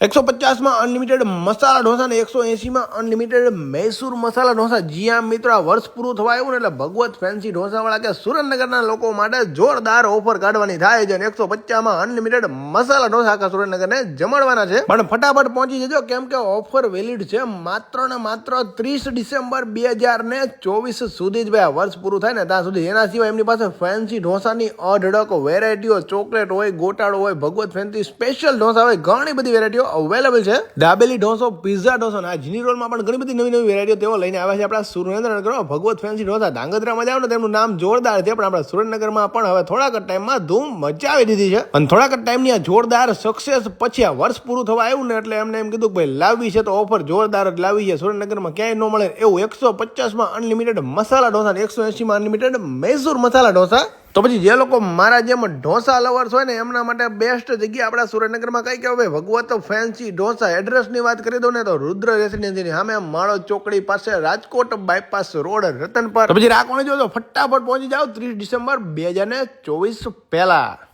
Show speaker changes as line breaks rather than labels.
150 માં અનલિમિટેડ મસાલા ઢોસા ને 180 માં અનલિમિટેડ મૈસૂર મસાલા ઢોસા. જી હા મિત્રો, આ વર્ષ પૂરું થવા આવ્યું ને એટલે ભગવત ફેન્સી ઢોસાવાળા કે સુરેન્દ્રનગરના લોકો માટે જોરદાર ઓફર કાઢવાની થાય છે. 150 માં અનલિમિટેડ મસાલા ઢોસા આખા સુરેન્દ્રનગરને જમાડવાના છે. પણ ફટાફટ પહોંચી જજો, કેમ કે ઓફર વેલિડ છે માત્ર ને માત્ર 30 ડિસેમ્બર 2024 સુધી જ. ભાઈ આ વર્ષ પૂરું થાય ને ત્યાં સુધી. એના સિવાય એમની પાસે ફેન્સી ઢોસાની અઢળક વેરાયટીઓ, ચોકલેટ હોય, ગોટાળો હોય, ભગવત ફેન્સી સ્પેશિયલ ઢોસા હોય, ઘણી બધી વેરાયટીઓ અવેલેબલ છે. દાબેલી ઢોસો, પિઝા ઢોસો ને જીની રોલમાં પણ ઘણી બધી નવી વેરાયટીઓ તેઓ લઈને આવ્યા છે આપણા સુરેન્દ્રનગરમાં. ભગવત ફેન્સી ઢોસા ધાંગધ્રામાં જાવ ને તેમનું નામ જોરદાર છે, પણ આપણા સુરેન્દ્રનગરમાં પણ હવે થોડાક ટાઈમમાં ધૂમ મચાવી દીધી છે. અને થોડાક ટાઈમની આ જોરદાર સક્સેસ પછી આ વર્ષ પૂરું થવા આવ્યું ને એટલે એમને એમ કીધું કે ભાઈ લાવવી છે તો ઓફર જોરદાર જ લાવી છે. સુરેન્દ્રનગરમાં ક્યાંય ન મળે એવું 150 માં અનલિમિટેડ મસાલા ઢોસા ને 180 માં અનલિમિટેડ મૈસૂર મસાલા ઢોસા. તો પછી જે લોકો મારા જેમ ઢોસા લવર્સ હોય ને એમના માટે બેસ્ટ જગ્યા આપણા સુરેન્દ્રનગરમાં કઈ કહેવાય, ભગવત ફેન્સી ઢોસા. એડ્રેસની વાત કરી દઉં ને તો રુદ્ર રેસિડેન્સીની સામે માળો ચોકડી પાસે, રાજકોટ બાયપાસ રોડ, રતન પર. તો પછી રાખવાનું જો ફટાફટ પહોંચી જાઓ 30 ડિસેમ્બર 2024 પહેલા.